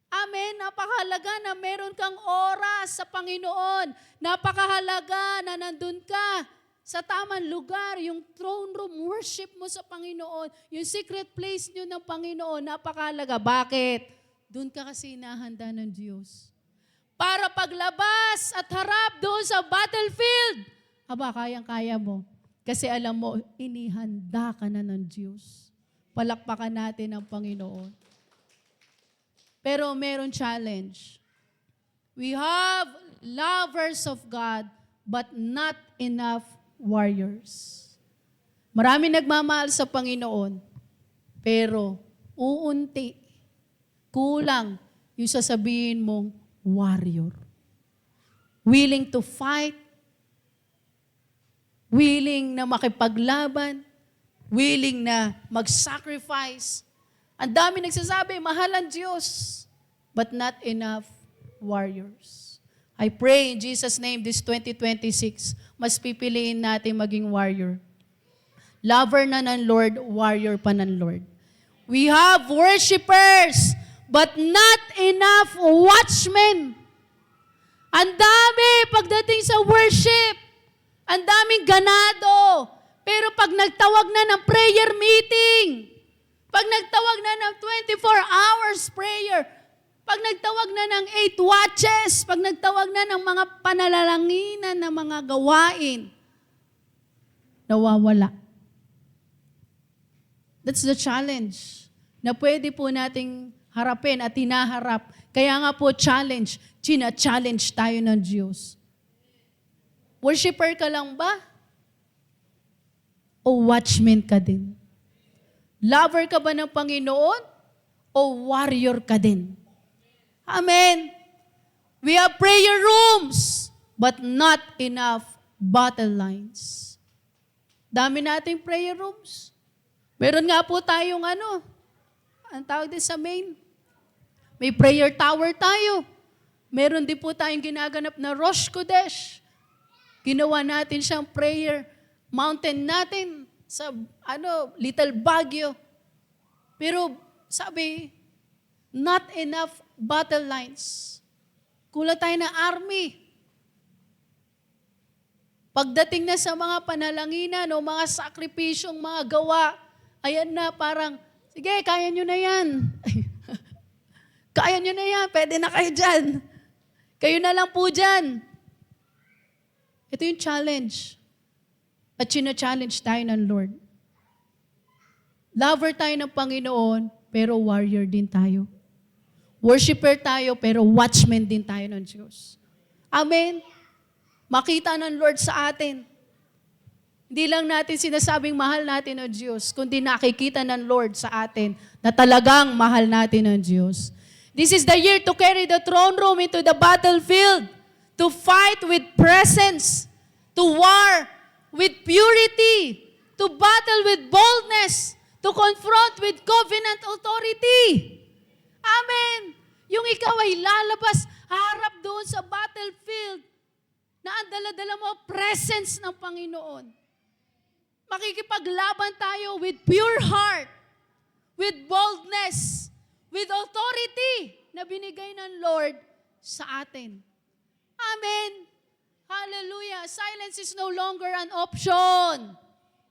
Amen. Napakahalaga na meron kang oras sa Panginoon. Napakahalaga na nandun ka sa tamang lugar, yung throne room, worship mo sa Panginoon, yung secret place nyo ng Panginoon, napakahalaga. Bakit? Doon ka kasi inahanda ng Diyos. Para paglabas at harap doon sa battlefield, aba, kayang-kaya mo. Kasi alam mo, inihanda ka na ng Diyos. Palakpakan natin ang Panginoon. Pero meron challenge. We have lovers of God, but not enough warriors. Marami nagmamahal sa Panginoon, pero uunti, kulang yung sasabihin mong warrior. Willing to fight, willing na makipaglaban, willing na mag-sacrifice. Ang dami nagsasabi, mahal ang Diyos, but not enough warriors. I pray in Jesus' name this 2026, mas pipiliin natin maging warrior. Lover na ng Lord, warrior pa ng Lord. We have worshipers, but not enough watchmen. Ang dami pagdating sa worship. Ang daming ganado. Pero pag nagtawag na ng prayer meeting, pag nagtawag na ng 24 hours prayer, pag nagtawag na ng 8 watches, pag nagtawag na ng mga panalalanginan ng mga gawain, nawawala. That's the challenge na pwede po nating harapin at hinaharap. Kaya nga po challenge, china-challenge tayo ng Diyos. Worshipper ka lang ba? O watchman ka din? Lover ka ba ng Panginoon? O warrior ka din? Amen. We have prayer rooms, but not enough battle lines. Dami nating prayer rooms. Meron nga po tayong ang tawag din sa main. May prayer tower tayo. Meron din po tayong ginaganap na Rosh Kodesh. Ginawa natin siyang prayer mountain natin sa Little Baguio. Pero sabi, not enough battle lines. Kulang tayo ng army. Pagdating na sa mga panalanginan o mga sakripisyong mga gawa, ayan na parang, sige, kaya nyo na yan. Kaya nyo na yan, pwede na kayo dyan. Kayo na lang po dyan. Ito yung challenge. At sina-challenge tayo ng Lord. Lover tayo ng Panginoon, pero warrior din tayo. Worshipper tayo, pero watchman din tayo ng Diyos. Amen? Makita ng Lord sa atin. Hindi lang natin sinasabing mahal natin ang Diyos, kundi nakikita ng Lord sa atin na talagang mahal natin ang Diyos. This is the year to carry the throne room into the battlefield, to fight with presence, to war with purity, to battle with boldness, to confront with covenant authority. Amen. Yung ikaw ay lalabas, harap doon sa battlefield, na ang dala-dala mo presence ng Panginoon. Makikipaglaban tayo with pure heart, with boldness, with authority na binigay ng Lord sa atin. Amen. Hallelujah. Silence is no longer an option.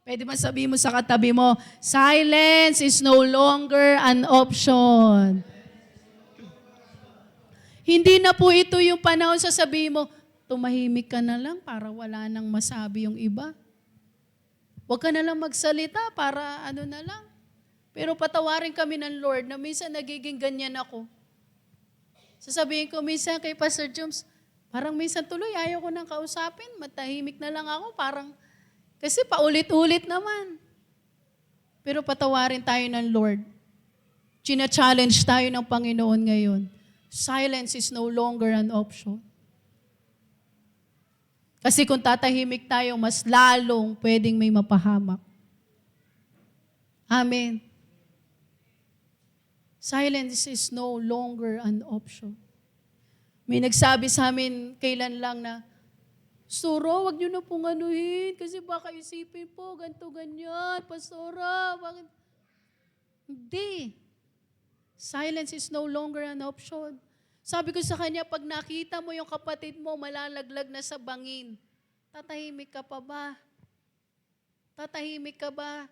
Pwede man sabihin mo sa katabi mo, silence is no longer an option. Hindi na po ito yung panahon sasabihin mo, tumahimik ka na lang para wala nang masabi yung iba. Huwag ka na lang magsalita para na lang. Pero patawarin kami ng Lord na minsan nagiging ganyan ako. Sasabihin ko minsan kay Pastor Joms, parang minsan tuloy ayaw ko nang kausapin, matahimik na lang ako, kasi paulit-ulit naman. Pero patawarin tayo ng Lord. China-challenge tayo ng Panginoon ngayon. Silence is no longer an option. Kasi kung tatahimik tayo, mas lalong pwedeng may mapahamak. Amen. Silence is no longer an option. May nagsabi sa amin kailan lang na, Pastora, wag niyo na pong anuhin kasi baka isipin po, ganito, ganyan. Pastora, bakit? Hindi. Silence is no longer an option. Sabi ko sa kanya, pag nakita mo yung kapatid mo malalaglag na sa bangin, tatahimik ka pa ba? Tatahimik ka ba?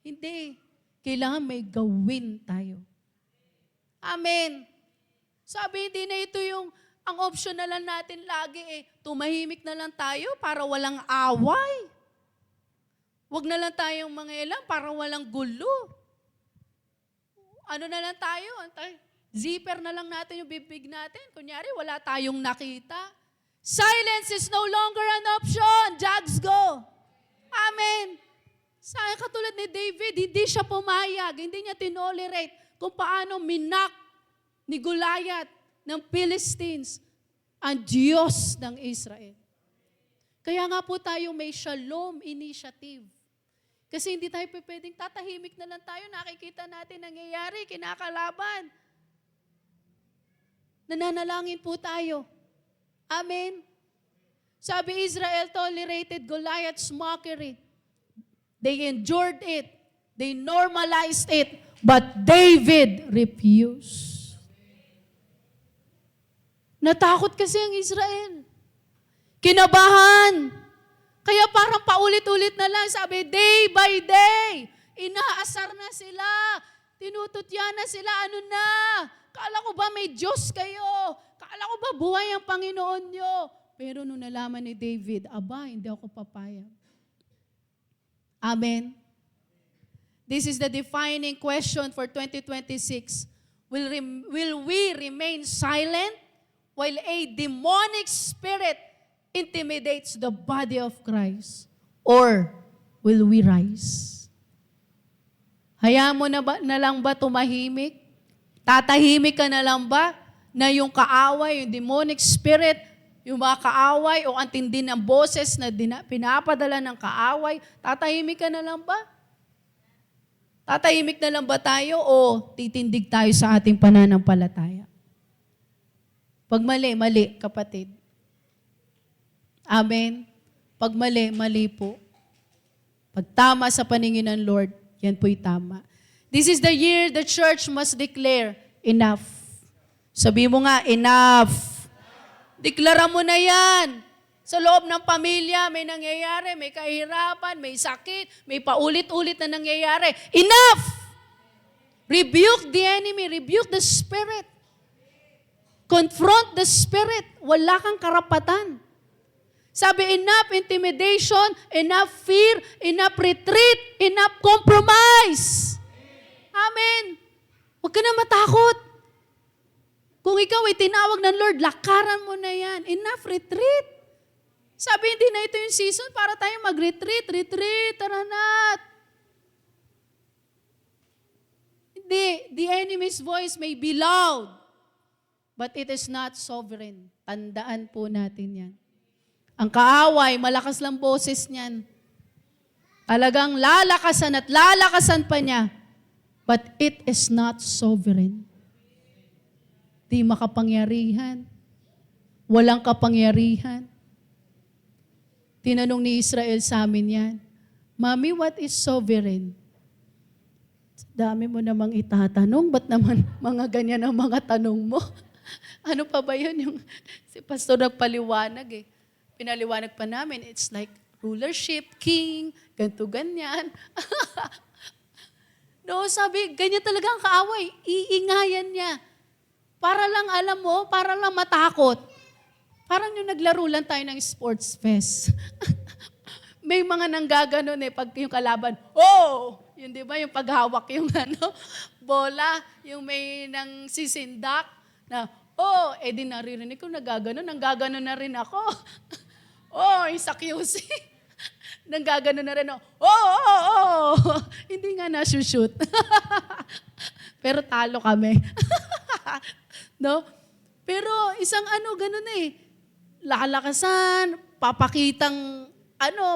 Hindi. Kailangan may gawin tayo. Amen. Sabi, hindi na ito yung ang option na lang natin lagi tumahimik na lang tayo para walang away. Huwag na lang tayong mangialam para walang gulo. Ano na lang tayo? Zipper na lang natin yung bibig natin. Kunyari, wala tayong nakita. Silence is no longer an option. Jags go. Amen. Sa katulad ni David, hindi siya pumayag. Hindi niya tinolerate kung paano minak ni Goliath ng Philistines ang Diyos ng Israel. Kaya nga po tayo may Shalom Initiative. Kasi hindi tayo pwedeng tatahimik na lang tayo. Nakikita natin nangyayari, kinakalaban. Nananalangin po tayo. Amen. Sabi, Israel tolerated Goliath's mockery. They endured it. They normalized it. But David refused. Natakot kasi ang Israel. Kinabahan. Kaya parang paulit-ulit na lang. Sabi, day by day, inaasar na sila. Tinututya na sila. Ano na? Kala ko ba may Diyos kayo? Kala ko ba buhay ang Panginoon nyo? Pero nung nalaman ni David, hindi ako papayag. Amen. This is the defining question for 2026. Will we remain silent while a demonic spirit intimidates the body of Christ? Or will we rise? Hayaan mo na lang ba tumahimik? Tatahimik ka na lang ba na yung kaaway, yung demonic spirit, yung mga kaaway o ang tindi ng boses na pinapadala ng kaaway, tatahimik ka na lang ba? Tatahimik na lang ba tayo o titindig tayo sa ating pananampalataya? Pag mali, mali, kapatid. Amen? Pag mali, mali po. Pag tama sa paningin ng Lord, yan po'y tama. This is the year the church must declare, enough. Sabi mo nga, enough. Deklara mo na yan. Sa loob ng pamilya, may nangyayari, may kahirapan, may sakit, may paulit-ulit na nangyayari. Enough! Rebuke the enemy, rebuke the spirit. Confront the spirit. Wala kang karapatan. Sabi, enough intimidation, enough fear, enough retreat, enough compromise. Amen. Huwag ka na matakot. Kung ikaw ay tinawag ng Lord, lakaran mo na yan. Enough retreat. Sabi, hindi na ito yung season para tayo mag-retreat. Retreat, tara na. Hindi. The enemy's voice may be loud, but it is not sovereign. Tandaan po natin yan. Ang kaaway, malakas lang boses niyan. Talagang lalakasan at lalakasan pa niya. But it is not sovereign. Di makapangyarihan. Walang kapangyarihan. Tinanong ni Israel sa amin yan, Mami, what is sovereign? Dami mo namang itatanong, ba't naman mga ganyan ang mga tanong mo? Ano pa ba yun? Yung, si pastor nagpaliwanag eh. Pinaliwanag pa namin, it's like rulership, king, ganito, ganyan. No, sabi, ganyan talaga ang kaaway. Iingayan niya. Para lang, alam mo, para lang matakot. Parang yung naglaro lang tayo ng sports fest. May mga nanggaganon eh, pag yung kalaban, oh! Yun di ba, yung paghawak yung bola, yung may nang sisindak, na, oh, eh di naririnig ko, nanggaganon na rin ako. Oh, yung sa QC. Nanggaganon na rin ako. Oh. Hindi nga na-shoot. Pero talo kami. No? Pero isang ganun eh. Lalakasan, papakitang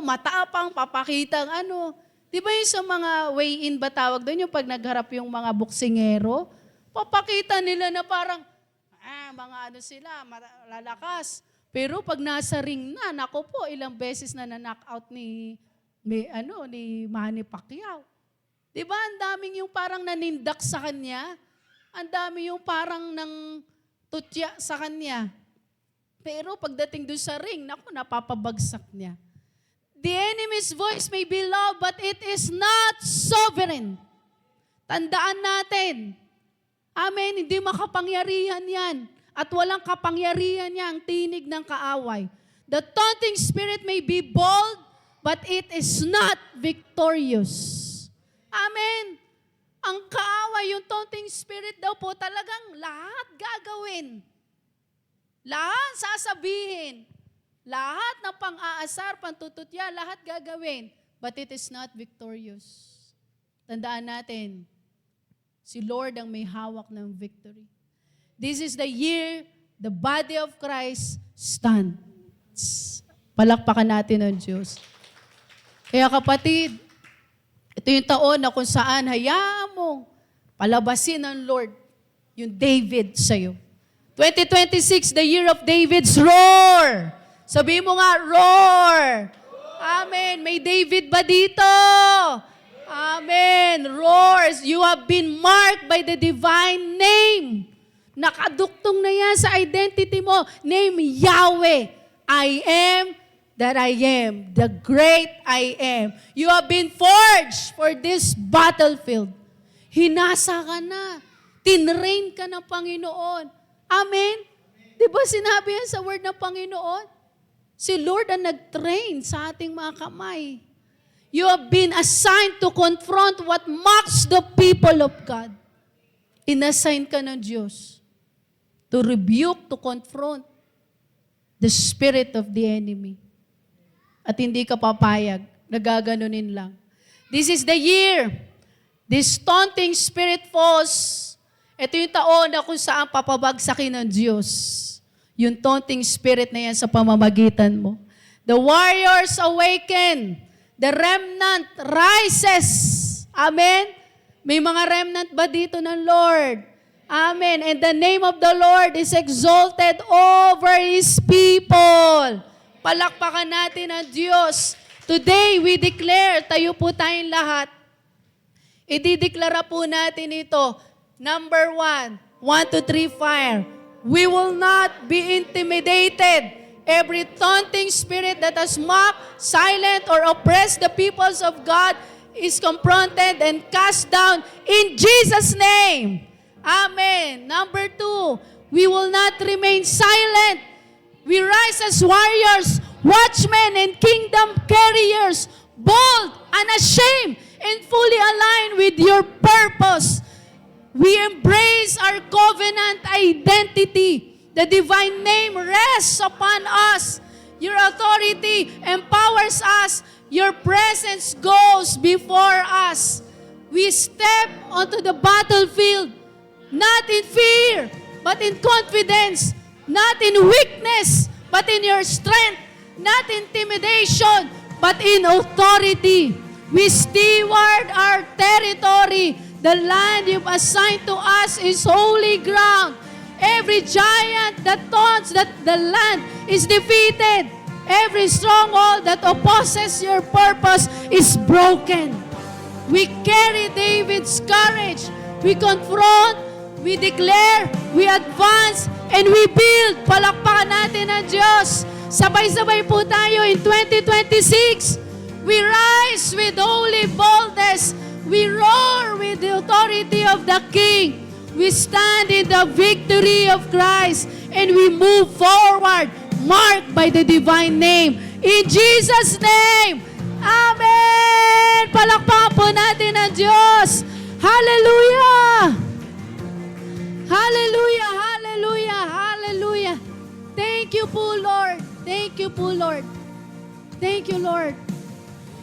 matapang, papakitang Di ba yung sa mga weigh-in ba tawag doon, yung pag nagharap yung mga boksingero, papakita nila na parang, mga sila, lalakas. Pero pag nasa ring na, nako po, ilang beses na na-knockout ni Manny Pacquiao. Di ba, ang daming yung parang nanindak sa kanya, ang dami yung parang nang tutya sa kanya. Pero pagdating doon sa ring, naku, napapabagsak niya. The enemy's voice may be loud, but it is not sovereign. Tandaan natin. Amen, hindi makapangyarihan yan. At walang kapangyarihan niya ang tinig ng kaaway. The taunting spirit may be bold, but it is not victorious. Amen. Ang kaaway, yung taunting spirit daw po, talagang lahat gagawin. Lahat sasabihin. Lahat ng pang-aasar, pantututya, lahat gagawin. But it is not victorious. Tandaan natin, si Lord ang may hawak ng victory. This is the year the body of Christ stands. Palakpakan natin ang Diyos. Kaya kapatid, ito yung taon na kung saan hayaan mo palabasin ng Lord yung David sa'yo. 2026, the year of David's roar. Sabi mo nga, roar. Amen. May David ba dito? Amen. Roars. You have been marked by the divine name. Nakaduktong na yan sa identity mo. Name Yahweh. I am that I am. The great I am. You have been forged for this battlefield. Hinasa ka na. Tinrain ka ng Panginoon. Amen? Di ba sinabi yan sa word ng Panginoon? Si Lord ang nag-train sa ating mga kamay. You have been assigned to confront what mocks the people of God. Inassign ka ng Diyos to rebuke, to confront the spirit of the enemy. At hindi ka papayag, nagaganunin lang. This is the year. This taunting spirit falls. Ito yung taon na kung saan papabagsakin ng Diyos. Yung taunting spirit na yan sa pamamagitan mo. The warriors awaken. The remnant rises. Amen? May mga remnant ba dito ng Lord? Amen. And the name of the Lord is exalted over His people. Palakpakan natin ang Diyos. Today, we declare, tayo po tayong lahat. Idideklara po natin ito. Number 1, 1, 2, 3, fire. We will not be intimidated. Every taunting spirit that has mocked, silent, or oppressed the peoples of God is confronted and cast down in Jesus' name. Amen. Number 2, we will not remain silent. We rise as warriors, watchmen, and kingdom carriers, bold, unashamed, and fully aligned with your purpose. We embrace our covenant identity. The divine name rests upon us. Your authority empowers us. Your presence goes before us. We step onto the battlefield, not in fear, but in confidence, not in weakness, but in your strength, not intimidation, but in authority. We steward our territory. The land you've assigned to us is holy ground. Every giant that taunts that the land is defeated. Every stronghold that opposes your purpose is broken. We carry David's courage. We confront, we declare, we advance, and we build. Palakpakan natin ang Diyos. Sabay-sabay po tayo in 2026. We rise with holy boldness. We roar with the authority of the King. We stand in the victory of Christ and we move forward, marked by the divine name. In Jesus' name, Amen! Palakpakan po natin ang Diyos. Hallelujah! Hallelujah! Hallelujah! Hallelujah! Thank you po, Lord. Thank you po, Lord. Thank you, Lord.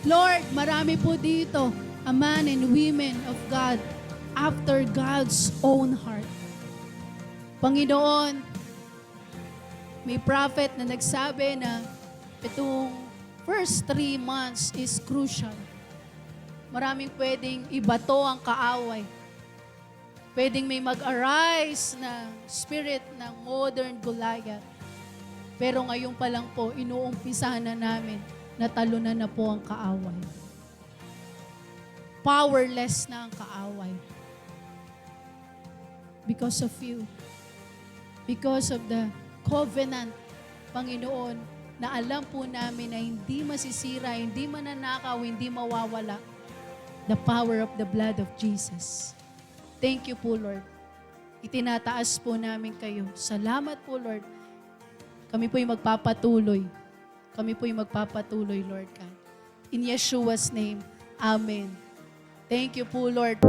Lord, marami po dito, a man and women of God after God's own heart. Panginoon, may prophet na nagsabi na itong first 3 months is crucial. Maraming pwedeng ibato ang kaaway. Pwedeng may mag-arise na spirit ng modern Goliath. Pero ngayon pa lang po, inuumpisahan na namin na talunan na po ang kaaway. Powerless na ang kaaway. Because of you. Because of the covenant, Panginoon, na alam po namin na hindi masisira, hindi mananakaw, hindi mawawala. The power of the blood of Jesus. Thank you po, Lord. Itinataas po namin kayo. Salamat po, Lord. Kami po'y magpapatuloy. Kami po'y magpapatuloy, Lord God. In Yeshua's name, Amen. Thank you po, Lord.